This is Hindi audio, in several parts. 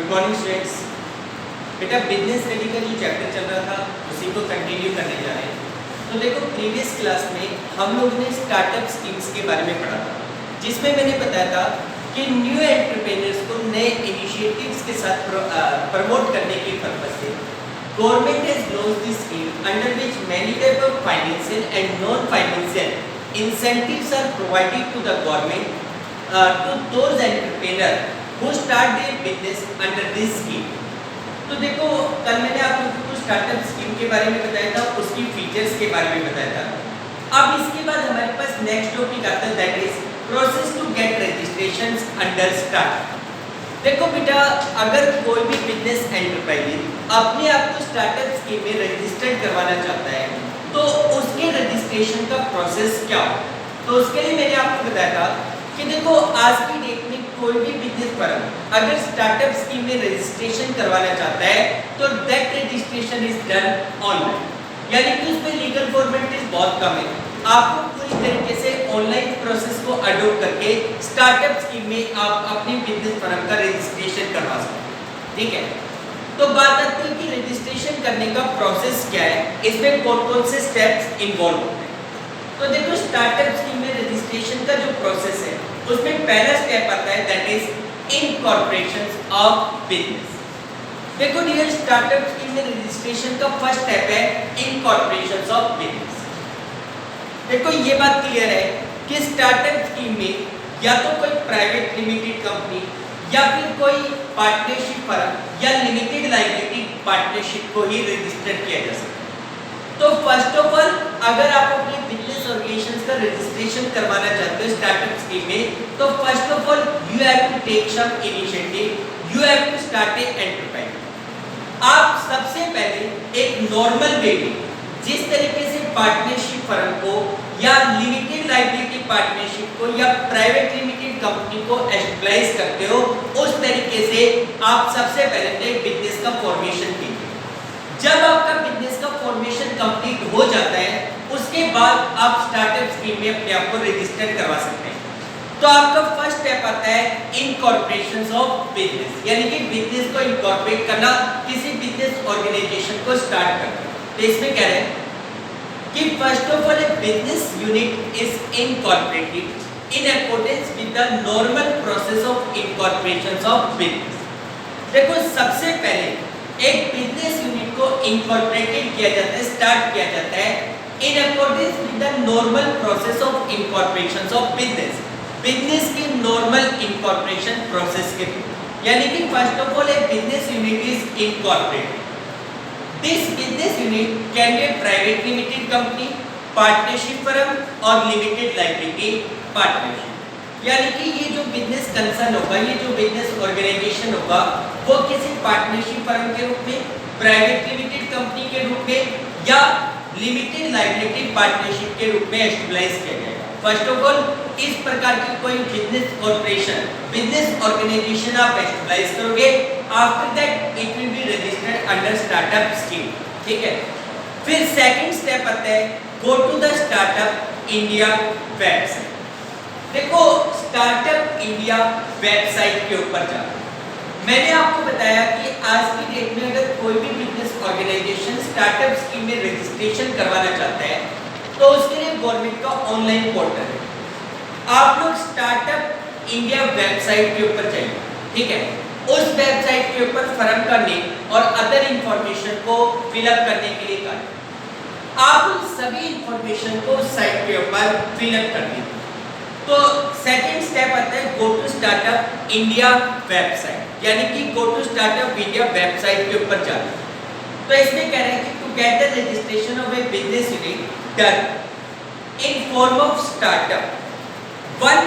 Good morning students. बेटा बिजनेस स्टडी का जो चैप्टर चल रहा था उसी को कंटिन्यू करने जा रहे हैं। तो देखो प्रीवियस क्लास में हम लोगों ने स्टार्टअप स्कीम्स के बारे में पढ़ा था, जिसमें मैंने बताया था कि न्यू एंटरप्रेन्योर्स को नए इनिशिएटिव्स के साथ प्रमोट करने के पर्पज से government has launched this scheme under which many type of financial and non financial incentives are provided to the government to those entrepreneurs who start their business under this scheme। तो देखो कल मैंने आप लोगों को स्टार्टअप स्कीम के बारे में बताया था, उसकी फीचर्स के बारे में बताया था। अब इसके बाद हमारे पास नेक्स्ट टॉपिक आता है, that is process to get registrations under startup. देखो बेटा, अगर कोई भी बिजनेस एंटरप्राइज अपने आप को स्टार्टअप स्कीम में रजिस्टर्ड करवाना चाहता है तो उसके रजिस्ट्रेशन का प्रोसेस क्या हो। तो उसके लिए मैंने आपको बताया था कि देखो आज की डेट में कोई भी बिजनेस फर्म अगर स्टार्टअप स्कीम में रजिस्ट्रेशन करवाना चाहता है तो that registration is done online, यानी कि उसमें लीगल फॉर्मेलिटीज बहुत कम है। आपको पूरी तरीके से ऑनलाइन प्रोसेस को अडॉप्ट करके स्टार्टअप स्कीम में आप अपनी बिजनेस फर्म का रजिस्ट्रेशन करवा सकते हैं। ठीक है, तो बात आती है कि रजिस्ट्रेशन करने का प्रोसेस क्या है, इसमें कौन कौन से स्टेप्स इन्वॉल्व होते हैं। तो देखो स्टार्टअप स्कीम में रजिस्ट्रेशन का जो प्रोसेस है उसमें पहला स्टेप आता है, that is incorporation of business. देखो डियर, स्टार्टअप स्कीम में रजिस्ट्रेशन का फर्स्ट स्टेप है इनकॉर्पोरेशन ऑफ बिजनेस। देखो ये बात क्लियर है कि स्टार्टअप स्कीम में या तो कोई प्राइवेट लिमिटेड कंपनी या फिर कोई पार्टनरशिप फर्म या लिमिटेड लायबिलिटी पार्टनरशिप को ही रजिस्टर किया जा सकता है। तो फर्स्ट ऑफ ऑल अगर आप अपने बिजनेस ऑर्गेनाइजेशंस का रजिस्ट्रेशन करवाना चाहते हो स्टार्टअप स्कीम में, तो first of all you have to take some initiative, you have to start a enterprise. आप सबसे पहले एक नॉर्मल वे में जिस तरीके से पार्टनरशिप फर्म को या लिमिटेड लायबिलिटी पार्टनरशिप को या प्राइवेट लिमिटेड कंपनी को एस्टेब्लिश करते हो, उस तरीके से आप सबसे पहले एक बिजनेस का फॉर्मेशन कीजिए। जब आपका बिजनेस का फॉर्मेशन कंप्लीट हो जाता है उसके बाद आप स्टार्टअप स्कीम में अपने आप को रजिस्टर करवा सकते हैं। तो आपका फर्स्ट स्टेप आता है इनकॉर्पोरेशन ऑफ बिजनेस, यानी कि बिजनेस को इनकॉर्पोरेट करना, किसी बिजनेस ऑर्गेनाइजेशन को स्टार्ट करना। तो इसमें कह रहे हैं कि first of all A business unit is incorporated in accordance with the normal process of incorporation of business. देखो सबसे पहले एक बिजनेस यूनिट को इनकॉर्पोरेटेड किया जाता है, स्टार्ट किया जाता है in accordance with the normal process of incorporation of business, business की नॉर्मल इनकॉर्पोरेशन प्रोसेस के थ्रू। यानी कि first of all A business unit is incorporated. This business unit can be private limited company, partnership firm और लिमिटेड लायबिलिटी पार्टनरशिप। यानी कि ये जो बिजनेस कंसर्न होगा, ये जो बिजनेस ऑर्गेनाइजेशन होगा, वो किसी पार्टनरशिप फर्म के रूप में, प्राइवेट लिमिटेड कंपनी के रूप में या लिमिटेड लायबिलिटी पार्टनरशिप के रूप में एस्टेब्लिश किया जाएगा। फर्स्ट ऑफ ऑल इस प्रकार की कोई बिजनेस कॉर्पोरेशन, बिजनेस ऑर्गेनाइजेशन आप एस्टेब्लिश करोगे, after that it will be registered under startup scheme. ठीक है, फिर सेकंड स्टेप आता है go to the startup India website. देखो स्टार्टअप इंडिया वेबसाइट के ऊपर जाओ। मैंने आपको बताया कि आज की डेट में अगर कोई भी बिजनेस ऑर्गेनाइजेशन स्टार्टअप स्कीम में रजिस्ट्रेशन करवाना चाहता है तो उसके लिए गवर्नमेंट का ऑनलाइन पोर्टल है। आप लोग स्टार्टअप इंडिया वेबसाइट के ऊपर जाइए। ठीक है, उस वेबसाइट के ऊपर फर्म का नेम और अदर इंफॉर्मेशन को फिलअप करने के लिए कहा। आप उन सभी इंफॉर्मेशन को उस साइट के ऊपर फिलअप कर दीजिए। तो सेकंड स्टेप आता है go to startup India website, यानी कि go to startup India website के ऊपर जाना। तो इसमें कह रहे हैं कि to get the registration of a business unit done in form of startup one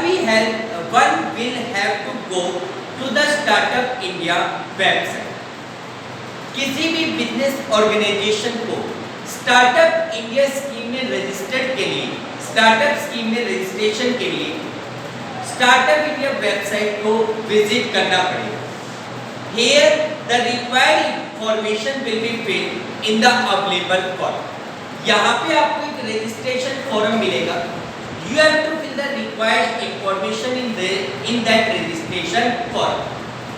will have to go to the startup India website. किसी भी बिजनेस ऑर्गेनाइजेशन को स्टार्टअप इंडिया स्कीम में रजिस्टर्ड के लिए, स्टार्टअप स्कीम में रजिस्ट्रेशन के लिए स्टार्टअप इंडिया वेबसाइट को विजिट करना पड़ेगा। Here the required information will be filled in the available form। यहाँ पे आपको एक रजिस्ट्रेशन फॉर्म मिलेगा। You have to fill the required information in that registration form।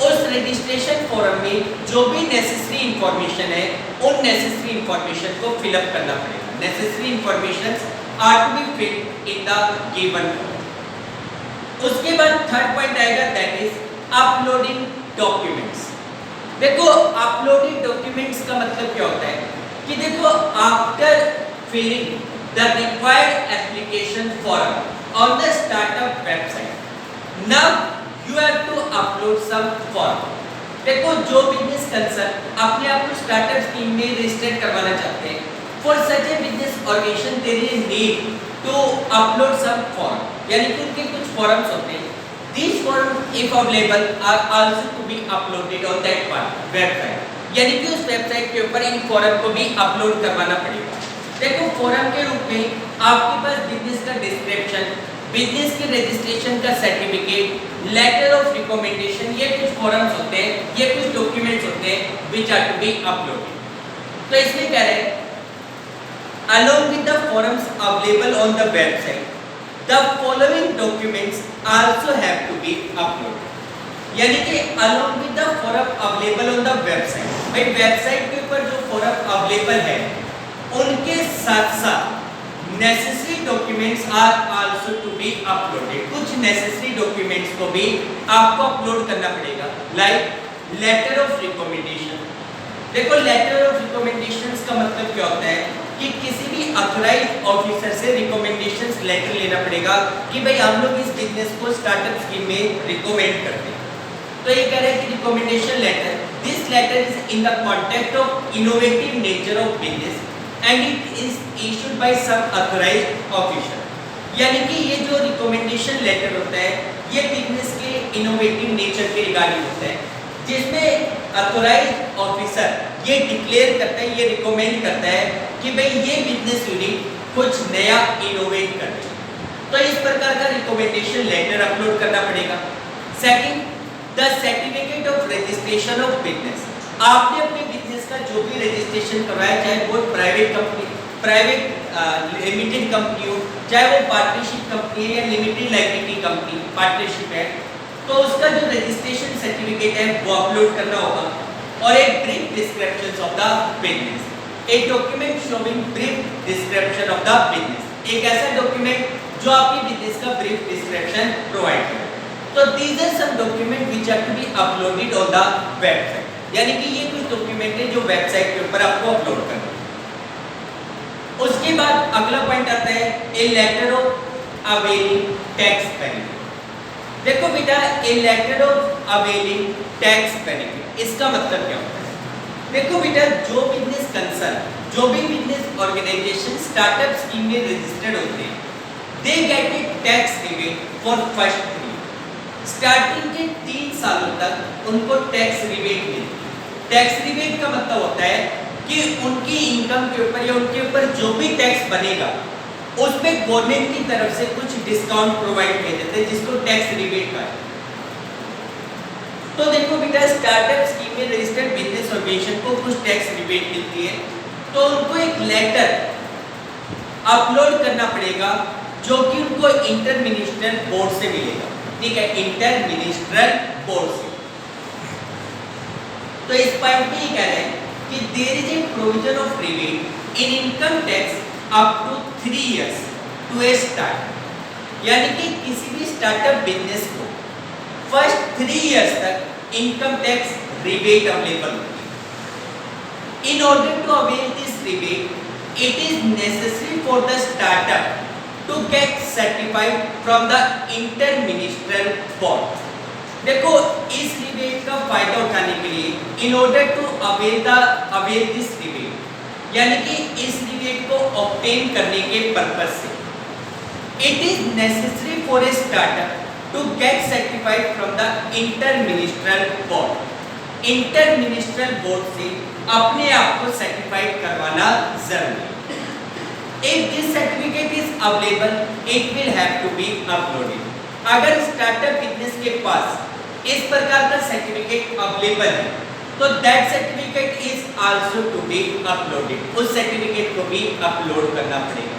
उस रजिस्ट्रेशन फॉर्म में जो भी नेसेसरी इंफॉर्मेशन है उन नेसेसरी इंफॉर्मेशन को फिलअप करना पड़ेगा। Necessary information are to be filled in the given form. उसके बाद थर्ड पॉइंट आएगा, दैट इज अपलोडिंग डॉक्यूमेंट्स। देखो अपलोडेड डॉक्यूमेंट्स का मतलब क्या होता है कि देखो after filling the required application form on the startup website, now you have to upload some form. देखो जो बिजनेस कंसर्न अपने आप को स्टार्टअप स्कीम में रजिस्टर करवाना चाहते हैं, for such a business organisation there is need to upload some form, यानी कि उनके कुछ फॉर्म्स होते हैं। These forms if available are also to be uploaded on that website, यानी कि उस वेबसाइट के ऊपर इन फॉर्म को भी अपलोड करवाना पड़ेगा। देखो फॉर्म के रूप में आपके पास बिजनेस का डिस्क्रिप्शन, बिजनेस के रजिस्ट्रेशन का सर्टिफिकेट, लेटर ऑफ रिकमेंडेशन, ये कुछ फॉर्म्स होते हैं, ये कुछ डॉक्यूमेंट्स होते हैं which are to be uploaded. तो इसमें कह रहे हैं along with the forms available on the website, the following documents also have to be uploaded, यानी कि along with the form available on the website, भाई वेबसाइट के ऊपर जो फॉर्म अवेलेबल है उनके साथ साथ necessary documents are also to be uploaded. कुछ नेसेसरी डॉक्यूमेंट्स को भी आपको अपलोड करना पड़ेगा, लाइक लेटर ऑफ रिकमेंडेशन। देखो लेटर ऑफ रिकमेंडेशंस का मतलब क्या होता है कि किसी भी ऑथराइज्ड ऑफिसर से रिकमेंडेशंस लेटर लेना पड़ेगा कि भाई हम लोग इस बिजनेस को स्टार्टअप स्कीम में रिकमेंड करते हैं। तो ये कह रहे हैं कि recommendation letter, this letter is in the context of innovative nature of business and it is issued by some authorised officer, यानी कि ये जो रिकमेंडेशन लेटर होता है ये बिजनेस के इनोवेटिव नेचर के रिगार्डिंग होता है, जिसमें ऑथराइज्ड ऑफिसर ये डिक्लेयर करता है, ये रिकमेंड करता है कि भाई ये बिजनेस यूनिट कुछ नया इनोवेट कर रही है। तो इस प्रकार का रिकमेंडेशन लेटर अपलोड करना पड़ेगा। Second, the certificate of registration of business. आपने अपने बिजनेस का जो भी रजिस्ट्रेशन करवाया, चाहे वो private company, private limited company हो, चाहे वो पार्टनरशिप कंपनी है या लिमिटेड लाइबिलिटी कंपनी पार्टनरशिप है, तो उसका जो रजिस्ट्रेशन सर्टिफिकेट है वो अपलोड करना होगा। और एक brief description of the business, एक document showing brief description of the business, एक ऐसा डॉक्यूमेंट जो आपकी बिजनेस का ब्रीफ डिस्क्रिप्शन प्रोवाइड करे। तो these are some document which are to be uploaded on the website, यानी कि ये कुछ डॉक्यूमेंट है जो वेबसाइट के ऊपर आपको अपलोड करना है। उसके बाद अगला पॉइंट आता है a letter of availing tax benefit. देखो बेटा, a letter of availing tax benefit, इसका मतलब क्या होता है? देखो बेटा, जो बिजनेस कंसर्न, जो भी बिजनेस ऑर्गेनाइजेशन स्टार्टअप स्कीम में रजिस्टर्ड होते हैं, they get A tax rebate for first 3 starting के 3 सालों तक उनको टैक्स रिबेट मिलती है। टैक्स रिबेट का मतलब होता है कि उनकी इनकम के ऊपर या उनके ऊपर जो भी टैक्स बनेगा उसमें गवर्नमेंट की तरफ से कुछ डिस्काउंट प्रोवाइड किए जाते हैं, जिसको टैक्स रिबेट कहा है। तो देखो बेटा, स्टार्टअप स्कीम में रजिस्टर्ड बिजनेस ऑर्गेनाइजेशन को कुछ टैक्स रिबेट मिलती है, तो उनको एक लेटर अपलोड करना पड़ेगा जो कि उनको इंटर मिनिस्ट्रियल बोर्ड से मिलेगा। ठीक है, इंटर मिनिस्ट्रियल बोर्ड से। तो इस पॉइंट में ये कह रहे हैं कि there is a provision of rebate in income tax up to 3 years to a start, यानी कि किसी भी स्टार्टअप बिजनेस को फर्स्ट 3 इयर्स तक इनकम टैक्स रिबेट अवेलेबल होती है। In order to avail this rebate it is necessary for the startup to get certified from the inter ministerial board. देखो, इस रिबेट का फायदा उठाने के लिए in order to avail this rebate, यानी कि इस रिबेट को ऑब्टेन करने के पर्पस से, it is necessary for a startup to get certified from the inter-ministerial board. Inter-ministerial board से अपने आप को सर्टिफाइड करवाना जरूरी है। If this certificate is available, it will have to be uploaded. अगर स्टार्टअप बिजनेस के पास इस प्रकार का सर्टिफिकेट अवेलेबल है, तो that certificate is also to be uploaded. उस सर्टिफिकेट को भी अपलोड करना पड़ेगा।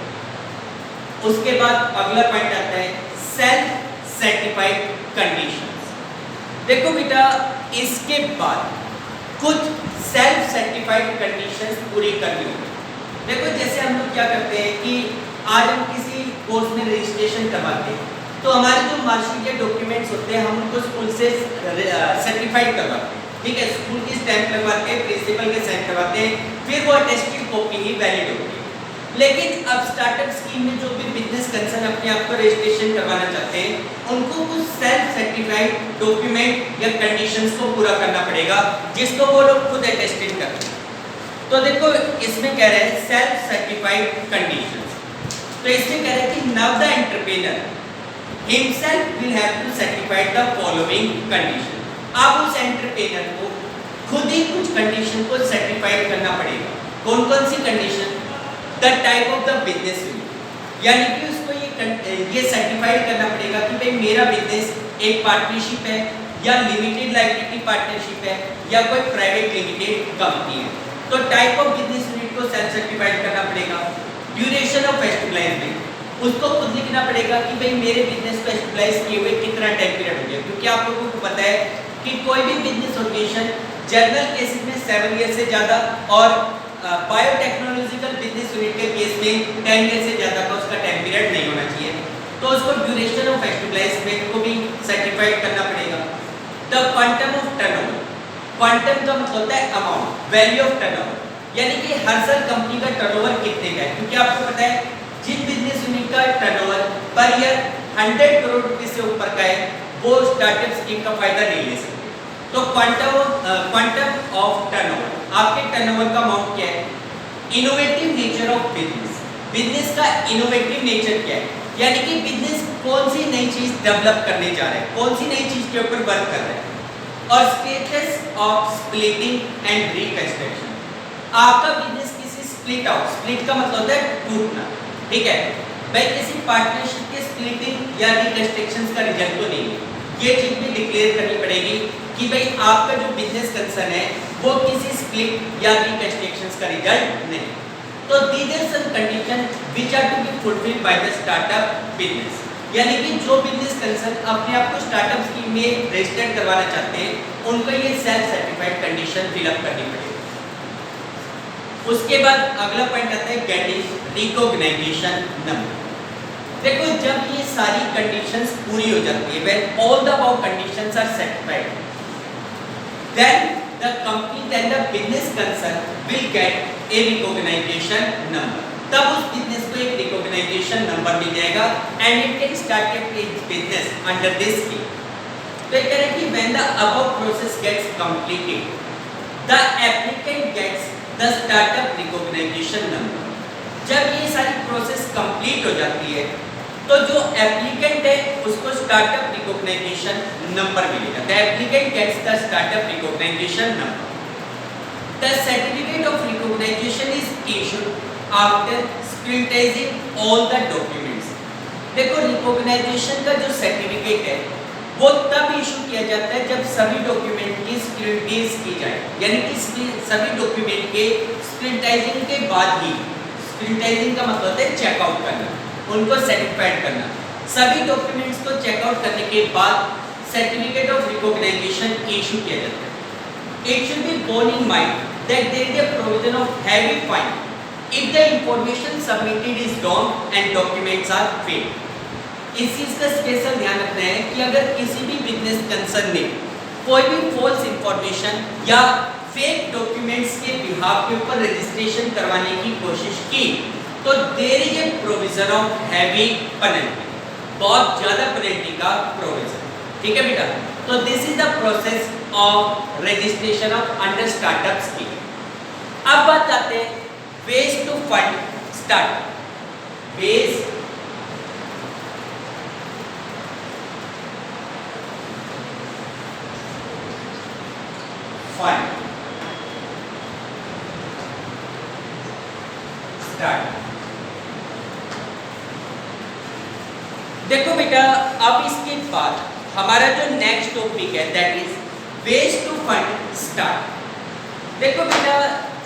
उसके बाद अगला पॉइंट आता है सेल्फ सर्टिफाइड कंडीशंस। देखो बेटा, इसके बाद कुछ सेल्फ सर्टिफाइड कंडीशंस पूरी करनी होगी। देखो जैसे हम लोग क्या करते हैं कि आज हम किसी कोर्स में रजिस्ट्रेशन करवाते हैं तो हमारे जो मार्कशीट या डॉक्यूमेंट्स होते हैं हम उनको स्कूल से सर्टिफाइड करवाते हैं, ठीक है, स्कूल की स्टैंप लगवाते हैं, प्रिंसिपल के साइन करवाते हैं, फिर वो अटेस्टेड कॉपी ही वैलिड होती है। लेकिन अब स्टार्टअप स्कीम में जो भी बिजनेस कंसर्न अपने आप को रजिस्ट्रेशन करवाना चाहते हैं उनको कुछ सेल्फ सर्टिफाइड डॉक्यूमेंट या कंडीशंस को पूरा करना पड़ेगा जिसको वो लोग खुद अटेस्टेड करते हैं। तो देखो इसमें कह रहे हैं सेल्फ सर्टिफाइड कंडीशंस, तो इसमें कह रहे हैं कि now the entrepreneur himself will have to certify the following condition. अब उस एंटरप्रेन्योर को खुद ही कुछ कंडीशन को सर्टिफाइड करना पड़ेगा। कौन कौन सी condition? The type of the business unit, यानी कि उसको ये सर्टिफाइड करना पड़ेगा कि भाई मेरा बिजनेस एक पार्टनरशिप है या लिमिटेड लाइबिलिटी पार्टनरशिप है या कोई प्राइवेट लिमिटेड कंपनी है। तो टाइप ऑफ बिजनेस यूनिट को सेल्फ सर्टिफाइड करना पड़ेगा। ड्यूरेशन ऑफ एस्टेब्लिशमेंट, उसको खुद लिखना पड़ेगा कि भाई मेरे बिजनेस को एस्टेब्लिश किए हुए कितना टाइम पीरियड हो गया, क्योंकि आप लोगों को पता है कि कोई भी बिजनेस ओकेशन जनरल केसेस में 7 ईयर से ज़्यादा और बायोटेक्नोलॉजिकल बिजनेस यूनिट के केस में 10 ईयर से ज़्यादा का उसका टाइम पीरियड नहीं होना चाहिए। तो उसको ड्यूरेशन ऑफ एस्टेब्लिशमेंट को भी सर्टिफाइड करना पड़ेगा। The quantum of turnover, quantum का मतलब होता है अमाउंट, वैल्यू ऑफ टर्नओवर, यानी कि हर साल कंपनी का टर्नओवर कितने का है, क्योंकि आपको पता है जिन बिजनेस यूनिट का टर्नओवर पर ईयर 100 करोड़ रुपए से ऊपर का है वो स्टार्टअप स्कीम का फायदा नहीं ले सकते। तो क्वांटम ऑफ टर्नओवर, आपके टर्नओवर का अमाउंट क्या है? Innovative nature of business, business का इनोवेटिव नेचर क्या है, यानी कि बिजनेस कौन सी नई चीज डेवलप करने जा रहा है, कौन सी नई चीज के ऊपर वर्क कर रहा है। और status of splitting and reconstruction, आपका बिजनेस किसी स्प्लिट आउट, स्प्लिट का मतलब होता है टूटना, ठीक है भाई, किसी पार्टनरशिप के स्प्लिटिंग या रिकंस्ट्रक्शन का रिजल्ट तो नहीं है। ये चीज भी डिक्लेयर करनी पड़ेगी कि भाई आपका जो बिजनेस कंसर्न है वो किसी स्प्लिट या रिकंस्ट्रक्शन का रिजल्ट नहीं। तो these are some condition which are to be fulfilled by the startup business, यानी कि जो बिजनेस कंसर्न अपने आप को स्टार्टअप स्कीम में रजिस्टर्ड करवाना चाहते हैं उनको ये सेल्फ सर्टिफाइड कंडीशन फिलअप करनी पड़ेगी। उसके बाद अगला पॉइंट आता है गेटिंग रिकॉग्नाइजेशन नंबर। देखो जब ये सारी कंडीशंस पूरी हो जाती है, when all the above conditions are satisfied, then the company then the business concern will get a recognition number. तब उस बिजनेस को एक रिकॉग्नाइजेशन नंबर मिल जाएगा and it can start its business under this scheme. तो कह रहे हैं कि when the above process gets completed, the applicant gets the startup recognition number. जब ये सारी प्रोसेस कंप्लीट हो जाती है तो जो एप्लीकेंट है उसको स्टार्टअप रिकॉग्नाइजेशन नंबर मिलेगा। The applicant gets the startup recognition number. The certificate of recognition is issued after scrutinising all the documents. देखो रिकॉग्नाइजेशन का जो सर्टिफिकेट है वो तब इशू किया जाता है जब सभी डॉक्यूमेंट की स्क्रूटिनाइज की जाए, यानी कि सभी डॉक्यूमेंट के स्क्रूटिनाइजिंग के बाद ही, स्क्रूटिनाइजिंग का मतलब होता है चेकआउट करना, उनको सर्टिफाइड करना। सभी डॉक्यूमेंट्स को चेकआउट करने के बाद सर्टिफिकेट ऑफ रिकॉग्नाइजेशन इशू किया जाता है। It should be borne in mind that there is a provision of heavy fine if the information submitted is wrong and documents are fake. इस चीज का स्पेशल ध्यान रखना है कि अगर किसी भी बिजनेस कंसर्न ने कोई भी फॉल्स इंफॉर्मेशन या फेक डॉक्यूमेंट्स के बिहाफ के ऊपर रजिस्ट्रेशन करवाने की कोशिश की तो there is a provision of heavy penalty, बहुत ज्यादा पेनल्टी का प्रोविजन, ठीक है बेटा। तो this is the process of registration of under startup scheme. अब बात आते हैं ways to fund startup. Ways fund start. देखो बेटा अब इसके बाद हमारा जो नेक्स्ट टॉपिक है that is ways to fund start. देखो बेटा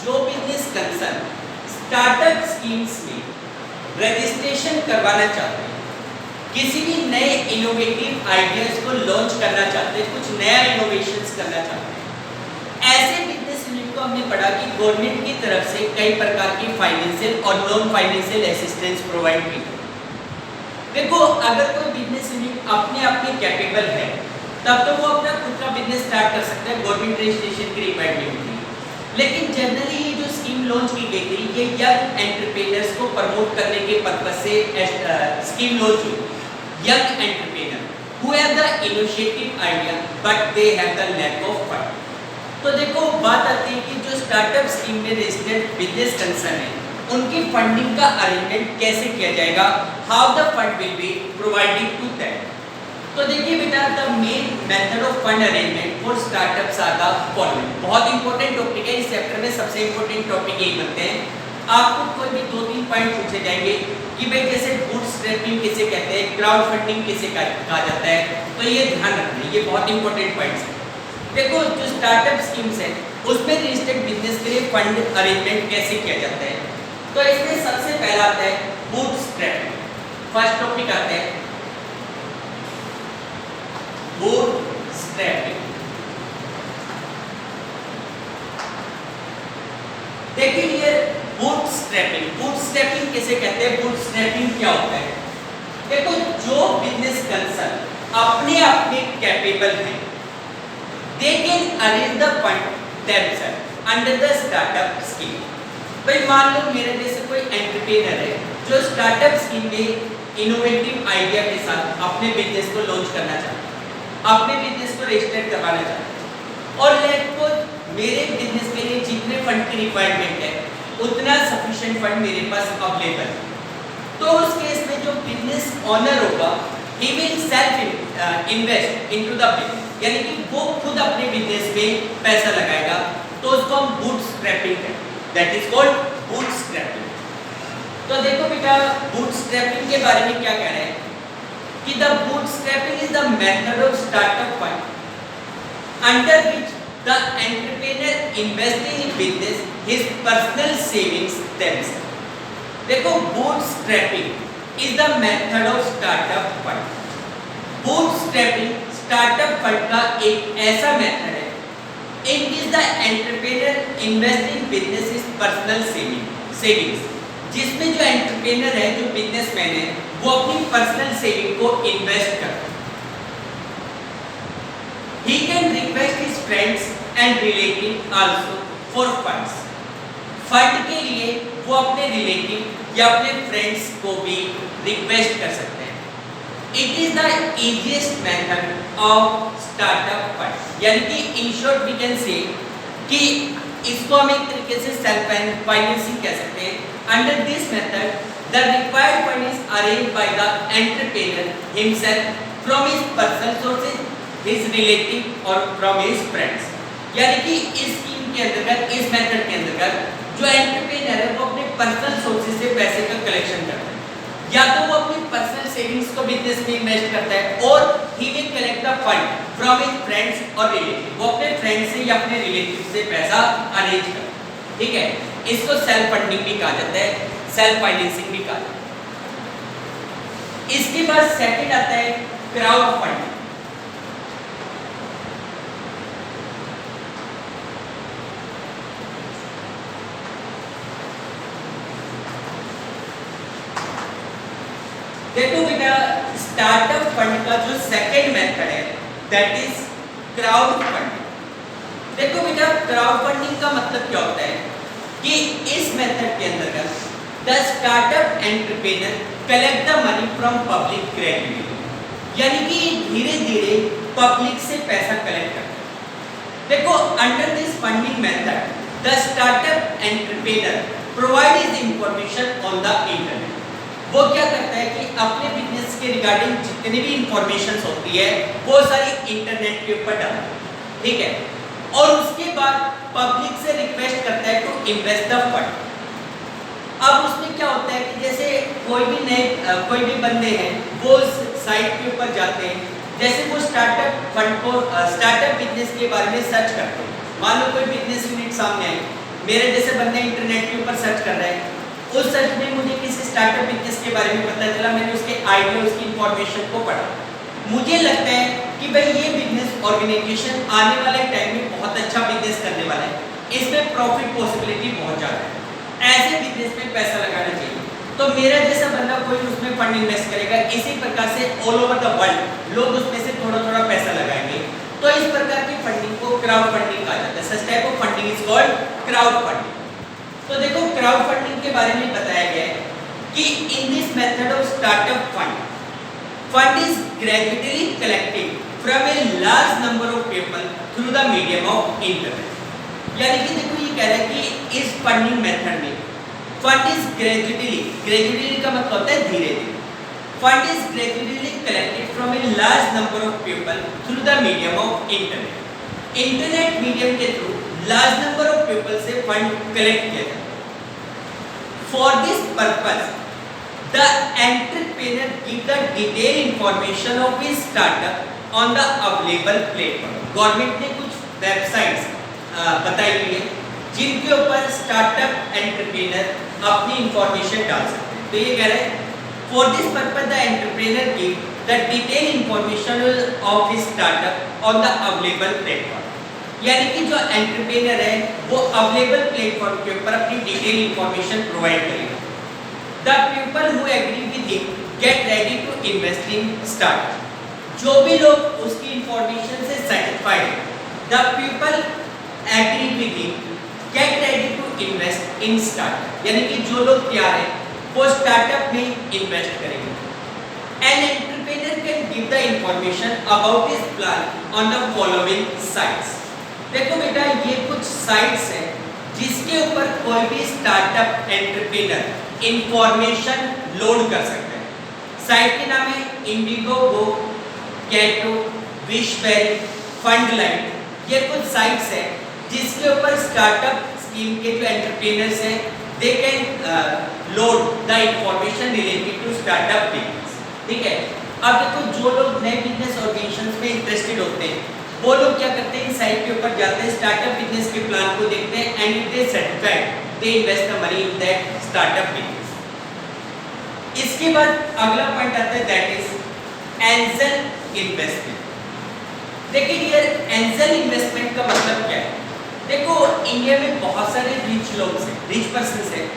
जो बिजनेस कंसर्न स्टार्टअप स्कीम्स में रजिस्ट्रेशन करवाना चाहते हैं, किसी भी नए इनोवेटिव आइडियाज को लॉन्च करना चाहते हैं, कुछ नया इनोवेशंस करना चाहते हैं। ऐसे बिजनेस यूनिट को हमने पढ़ा कि गवर्नमेंट की तरफ से कई प्रकार की फाइनेंशियल और नॉन फाइनेंशियल असिस्टेंस प्रोवाइड की। देखो अगर कोई बिजनेस यूनिट अपने आप में कैपेबल है तब तो वो अपना खुद का बिजनेस स्टार्ट कर सकता है, गवर्नमेंट रजिस्ट्रेशन की रिक्वायरमेंट थी। लेकिन जनरली ये जो स्कीम लॉन्च की गई थी ये यंग एंटरप्रेन्योर्स को प्रमोट करने के पर्पस से स्कीम लॉन्च हुई। Young entrepreneur who have the initiative idea but they have the lack of fund। तो देखो बात आती है कि जो स्टार्टअप स्कीम में रजिस्टर्ड बिजनेस कंसर्न है उनकी फंडिंग का अरेंजमेंट कैसे किया जाएगा, how the fund will be provided to that. तो देखिए बेटा the main method of fund arrangement for startups are the following. बहुत इंपॉर्टेंट टॉपिक है, इस चैप्टर में सबसे इंपॉर्टेंट टॉपिक यही बनते हैं। आपको कोई भी 2-3 पॉइंट पूछे जाएंगे कि भाई जैसे बूटस्ट्रैपिंग किसे कहते हैं, क्राउड फंडिंग किसे कहा जाता है, तो ये ध्यान रखना है, ये बहुत इंपॉर्टेंट पॉइंट्स हैं। देखो जो स्टार्टअप स्कीम्स है उसमें रजिस्टर्ड बिजनेस के लिए फंड अरेंजमेंट कैसे किया जाता है, तो इसमें सबसे पहला आता है बूटस्ट्रैपिंग। फर्स्ट टॉपिक आता है बूटस्ट्रैपिंग। देखिए बूटस्ट्रैपिंग, बूटस्ट्रैपिंग किसे कहते हैं, बूटस्ट्रैपिंग क्या होता है। देखो जो बिजनेस कंसर्न अपने आप में कैपेबल है they can arrange the fund themselves under the startup scheme। भाई मान लो मेरे जैसे कोई एंटरप्रेन्योर है जो स्टार्टअप स्कीम में इनोवेटिव आइडिया के साथ अपने बिजनेस को लॉन्च करना चाहता है, अपने बिजनेस को रजिस्टर करवाना चाहता है और लेट को मेरे बिजनेस के लिए जितने फंड की रिक्वायरमेंट है उतना सफिशिएंट फंड मेरे पास अवेलेबल है। तो उस केस में जो बिजनेस ओनर होगा he will self invest into the business, यानी कि वो खुद अपने बिजनेस में पैसा लगाएगा, तो उसको हम बूटस्ट्रैपिंग कहते हैं, दैट इज कॉल्ड बूटस्ट्रैपिंग। तो देखो बेटा बूटस्ट्रैपिंग के बारे में क्या कह रहे हैं कि the bootstrapping is the method of startup fund under which the entrepreneur investing in business his personal savings themselves। देखो bootstrapping is the method of startup fund। bootstrapping startup fund का एक ऐसा मेथड है in which the entrepreneur invest in business his personal savings, जिसमें जो एंटरप्रेन्योर है, जो बिजनेसमैन है, वो अपनी पर्सनल सेविंग को इन्वेस्ट करता है। he can request his friends and relative also for funds। Fund के लिए वो अपने रिलेटिव या अपने फ्रेंड्स को भी रिक्वेस्ट कर सकते हैं। It is the easiest method of startup fund, यानी कि in short we can say कि इसको हम एक तरीके से सेल्फ फाइनेंसिंग कह सकते हैं। Under this method the required fund is arranged by the entrepreneur himself from his personal sources, his relative और फ्रॉम हिज फ्रेंड्स। यानी कि इस स्कीम के अंतर्गत, इस मेथड के अंतर्गत जो एंटरप्रेन्योर है वो अपने पर्सनल सोर्सेज से पैसे का कलेक्शन करता है, या तो वो अपनी पर्सनल सेविंग्स को बिजनेस में इन्वेस्ट करता है और he will collect the fund from his friends और रिलेटिव, वो अपने फ्रेंड्स से या अपने रिलेटिव से पैसा अरेंज करता है। ठीक है, इसको सेल्फ फंडिंग भी कहा जाता है, सेल्फ फाइनेंसिंग भी कहा जाता है। इसके बाद सेकंड आता है क्राउड फंडिंग। देखो बेटा स्टार्टअप फंड का जो सेकंड मेथड है दैट इज क्राउड फंडिंग। देखो बेटा क्राउड फंडिंग का मतलब क्या होता है कि इस मेथड के अंतर्गत the startup entrepreneur collect the money from public gradually, यानी कि धीरे धीरे पब्लिक से पैसा कलेक्ट करता है। देखो under this funding method the startup entrepreneur provide his information on the internet. वो क्या करता है कि अपने बिजनेस के रिगार्डिंग जितनी भी इंफॉर्मेशन होती है वो सारी इंटरनेट के ऊपर डालता है। ठीक है, और उसके बाद पब्लिक से रिक्वेस्ट करता है टू इन्वेस्ट द फंड। अब उसमें क्या होता है कि जैसे कोई भी बंदे हैं वो उस साइट के ऊपर जाते हैं, जैसे वो स्टार्टअप फंड को स्टार्टअप बिजनेस के बारे में सर्च करते हैं। मान लो कोई बिजनेस यूनिट सामने है, मेरे जैसे बंदे इंटरनेट के ऊपर सर्च कर रहे हैं, उस सर्च में मुझे किसी स्टार्टअप बिजनेस के बारे में पता चला, मैंने उसके आइडिया, उसकी इंफॉर्मेशन को पढ़ा, मुझे लगता है कि भाई ये बिजनेस ऑर्गेनाइजेशन आने वाले टाइम में बहुत अच्छा बिजनेस करने वाला है, इसमें प्रॉफिट पॉसिबिलिटी बहुत ज़्यादा है, ऐसे बिजनेस में पैसा लगाना चाहिए। तो मेरा जैसा बंदा कोई उसमें फंड इन्वेस्ट करेगा, इसी प्रकार से ऑल ओवर द वर्ल्ड लोग उसमें से थोड़ा थोड़ा पैसा लगाएंगे। तो इस प्रकार की फंडिंग को क्राउड फंडिंग कहा जाता है। Such type of funding is called crowd funding. तो देखो क्राउड फंडिंग के बारे में बताया गया है कि in this method of startup fund is gradually collected from a large number of people through the medium of internet. यानी कि देखो ये कह रहा है कि इस फंडिंग मेथड में फंड इज ग्रेजुअली का मतलब होता है धीरे धीरे, fund is gradually collected from a large number of people through the medium of internet. Internet medium के through large number of people से फंड कलेक्ट किया जाता है। For this purpose the entrepreneur give the detail information of his startup on the available platform. Government ने कुछ वेबसाइट्स बताई हुई है जिनके ऊपर स्टार्टअप एंटरप्रेन्योर अपनी इंफॉर्मेशन डाल सकते हैं। तो ये कह रहे हैं for this purpose the entrepreneur give the detail information of his startup on the available platform. यानी कि जो एंटरप्रेन्योर है वो अवेलेबल प्लेटफॉर्म के ऊपर अपनी डिटेल इंफॉर्मेशन प्रोवाइड करेगा। The people who agree with him get ready to invest in startup. जो भी लोग उसकी इंफॉर्मेशन से सेटिस्फाइड है, the people agree with him get ready to invest in startup. यानी कि जो लोग तैयार हैं वो स्टार्टअप में इन्वेस्ट करेंगे। An entrepreneur can give the information about his plan on the following sites. देखो बेटा ये कुछ साइट्स हैं जिसके ऊपर कोई भी स्टार्टअप एंटरप्रेन्योर इंफॉर्मेशन लोड कर सकता है। साइट के नाम है इंडिगोगो, कैटो, विशबेरी, फंडलाइन। ये कुछ साइट्स हैं जिसके ऊपर स्टार्टअप स्कीम के जो एंटरप्रेन्योर्स हैं they can load the information related to startup business. ठीक है, अब देखो जो लोग नए बिजनेस ऑर्गेनाइजेशंस में इंटरेस्टेड होते हैं वो लोग क्या करते हैं, साइट के ऊपर जाते हैं, स्टार्टअप बिजनेस के प्लान को देखते हैं and if they satisfied they invest the money in that startup business. इसके बाद अगला पॉइंट आता है दैट इज एंजल इन्वेस्टमेंट। देखिए यार एंजल इन्वेस्टमेंट का मतलब क्या है। देखो इंडिया में बहुत सारे रिच लोग हैं, रिच पर्सन्स हैं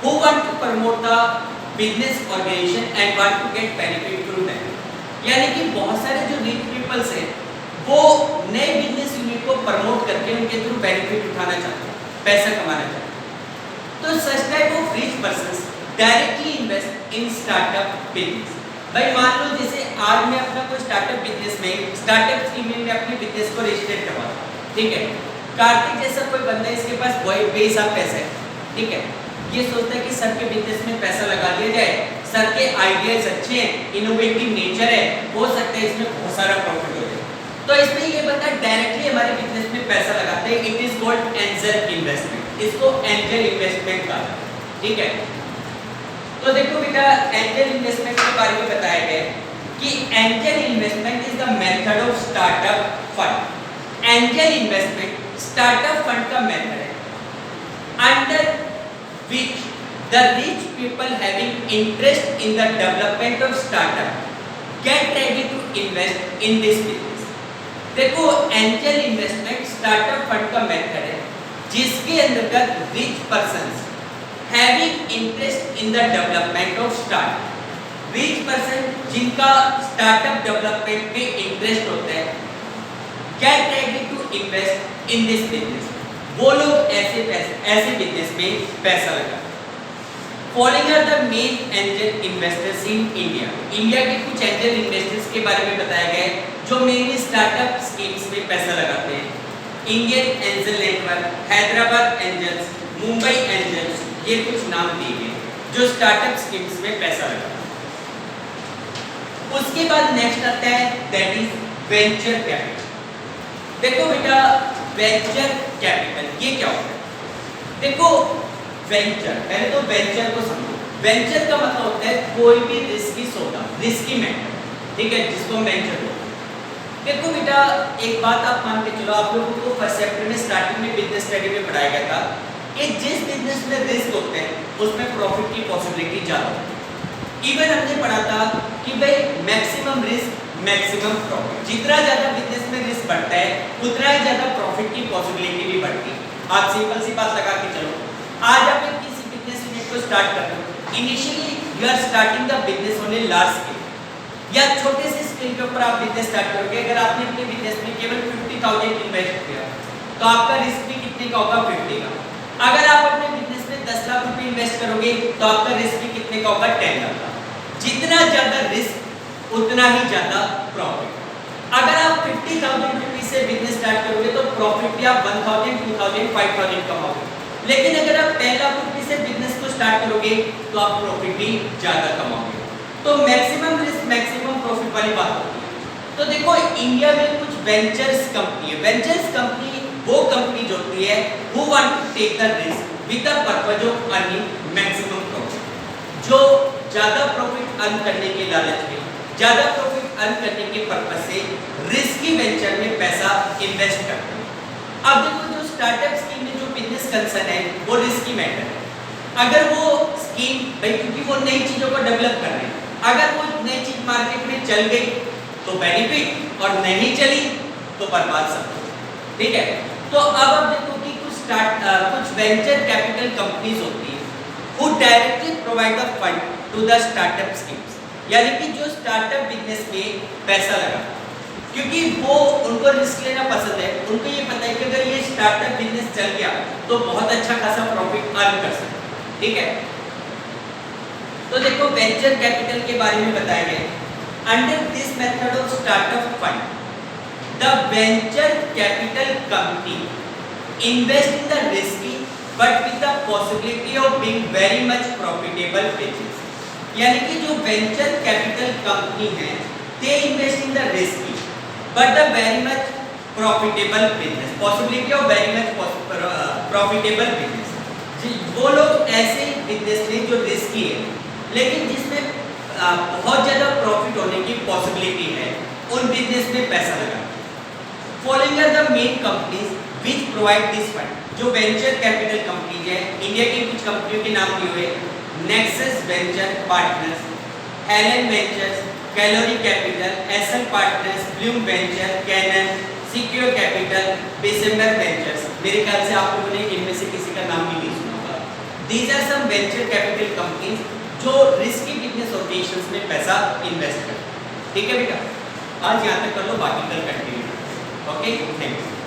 who want to promote the business organization and want to get benefit through that। यानी कि बहुत सारे जो रिच पीपल्स हैं वो नए बिजनेस यूनिट को प्रमोट करके उनके थ्रू बेनिफिट उठाना चाहते हैं, पैसा कमाना चाहते हैं। तो such type of rich persons directly invest in startup business. भाई मान लो जैसे आज मैं अपना कोई स्टार्टअप बिजनेस में स्टार्टअप स्कीम में अपने बिजनेस को रजिस्टर करवाता, ठीक है। कार्तिक जैसा कोई बंदा है, इसके पास बेहिसाब पैसा है, ठीक है। ये सोचता है कि सर के बिजनेस में पैसा लगा दिया जाए, सर के आइडियाज अच्छे हैं, इनोवेटिव नेचर है, हो सकता है इसमें बहुत सारा प्रॉफिट हो जाए। तो इसमें ये बंदा डायरेक्टली हमारे बिजनेस में पैसा लगाते हैं। It is called angel investment. इसको एंजल इन्वेस्टमेंट कहा जाता है, ठीक है। तो देखो बेटा एंजल इन्वेस्टमेंट के बारे में बताया गया है कि angel investment is the method of startup fund. Angel investment startup fund का मेथड है under which the rich people having interest in the development of startup get ready to invest in this business। देखो एंजल इन्वेस्टमेंट स्टार्टअप फंड का मेथड है जिसके अंतर्गत rich persons having interest in the development of startup, rich person जिनका स्टार्टअप डेवलपमेंट में इंटरेस्ट होता है, get ready to invest in this business. वो लोग ऐसे बिजनेस में पैसा लगा। Following are the main angel investors in India. India के कुछ एंजल इन्वेस्टर्स के बारे में बताया गया है जो मेनली स्टार्टअप स्कीम्स में पैसा लगाते हैं। Indian angel network, Hyderabad angels, Mumbai angels, ये कुछ नाम दिए गए जो स्टार्टअप स्कीम्स में पैसा लगाते हैं। उसके बाद नेक्स्ट आता है दैट इज वेंचर कैपिटल। देखो बेटा वेंचर कैपिटल ये क्या होता है। देखो वेंचर, पहले तो वेंचर को समझो। वेंचर का मतलब होता है कोई भी रिस्की सौदा, रिस्की मैटर, ठीक है, जिसको हम वेंचर बोलते हैं। देखो बेटा एक बात आप मान के चलो, आप लोगों को फर्स्ट चैप्टर में स्टार्टिंग में बिजनेस स्टडी में पढ़ाया गया था कि जिस बिजनेस में रिस्क होते हैं उसमें प्रॉफिट की पॉसिबिलिटी ज़्यादा होती है। इवन हमने पढ़ा था कि भाई मैक्सिमम रिस्क मैक्सिमम प्रॉफिट। जितना ज्यादा बिजनेस में रिस्क बढ़ता है उतना ही ज्यादा प्रॉफिट की पॉसिबिलिटी भी बढ़ती है। आप सिंपल सी बात लगा के चलो, आज आप एक किसी बिजनेस यूनिट को स्टार्ट कर रहे हो, initially you are starting the business on a large scale या छोटे से स्केल के ऊपर आप बिजनेस स्टार्ट करोगे। अगर आपने अपने बिजनेस में केवल 50,000 इन्वेस्ट किया तो आपका रिस्क भी कितने का होगा, 50 का। अगर आप अपने बिजनेस में 10 लाख रुपए इन्वेस्ट करोगे तो आपका रिस्क भी कितने का होगा, 10 लाख का। जितना ज्यादा रिस्क उतना ही ज्यादा प्रॉफिट। अगर आप 50,000 रुपीज से बिजनेस स्टार्ट करोगे तो प्रॉफिट भी आप 1,000, 2,000, 5,000 कमाओगे। लेकिन अगर आप 10 लाख रुपए से बिजनेस को स्टार्ट करोगे तो आप प्रॉफिट भी ज्यादा कमाओगे। तो मैक्सिमम रिस्क मैक्सिमम प्रॉफिट वाली बात होती है। तो देखो इंडिया में कुछ वेंचर्स कंपनी है। वेंचर्स कंपनी वो कंपनी जो होती है who want to take the risk with the purpose of earning maximum profit। जो ज्यादा प्रॉफिट अर्न करने के लालच में, ज्यादा प्रॉफिट अर्न करने के पर्पस से रिस्की वेंचर में पैसा इन्वेस्ट करते हैं। अब देखो जो स्टार्टअप स्कीम में जो बिजनेस कंसर्न है वो रिस्की मैटर है। अगर वो स्कीम भाई क्योंकि वो नई चीजों को डेवलप कर रहे हैं, अगर वो नई चीज मार्केट में चल गई तो बेनिफिट और नहीं चली तो बर्बाद सब कुछ, ठीक है। तो अब आप देखो कि कुछ वेंचर कैपिटल कंपनीज होती है who directly provide the fund to the startup schemes, यानी कि जो स्टार्टअप बिजनेस में पैसा लगा, क्योंकि वो उनको रिस्क लेना पसंद है। उनको ये पता है कि अगर ये स्टार्टअप बिजनेस चल गया तो बहुत अच्छा खासा प्रॉफिट अर्न कर सकते, ठीक है। तो देखो वेंचर कैपिटल के बारे में बताया गया। Under this method of startup fund the venture capital company invest in the risky but with the possibility of being very much profitable business. यानी कि जो वेंचर कैपिटल कंपनी है they invest in the risky but the very much profitable business, possibility of very much profitable business. वो लोग ऐसे बिजनेस में जो रिस्की है लेकिन जिसमें बहुत ज्यादा प्रॉफिट होने की पॉसिबिलिटी है, उन बिजनेस में पैसा लगा। Following are the main companies which provide this fund. जो वेंचर कैपिटल कंपनीज है, इंडिया की कुछ कंपनियों के नाम दिए हुए, Nexus venture partners, Helion ventures, Kalaari capital, SL partners, Blume venture, Canaan, Sequoia capital, December ventures. मेरे ख्याल से आप लोगों ने इनमें से किसी का नाम भी नहीं सुना होगा। These are some venture capital companies जो रिस्की बिजनेस ऑपरेशंस में पैसा इन्वेस्ट करते हैं, ठीक है बेटा। आज यहाँ तक कर लो, बाकी कल कंटिन्यू। Okay, thank you.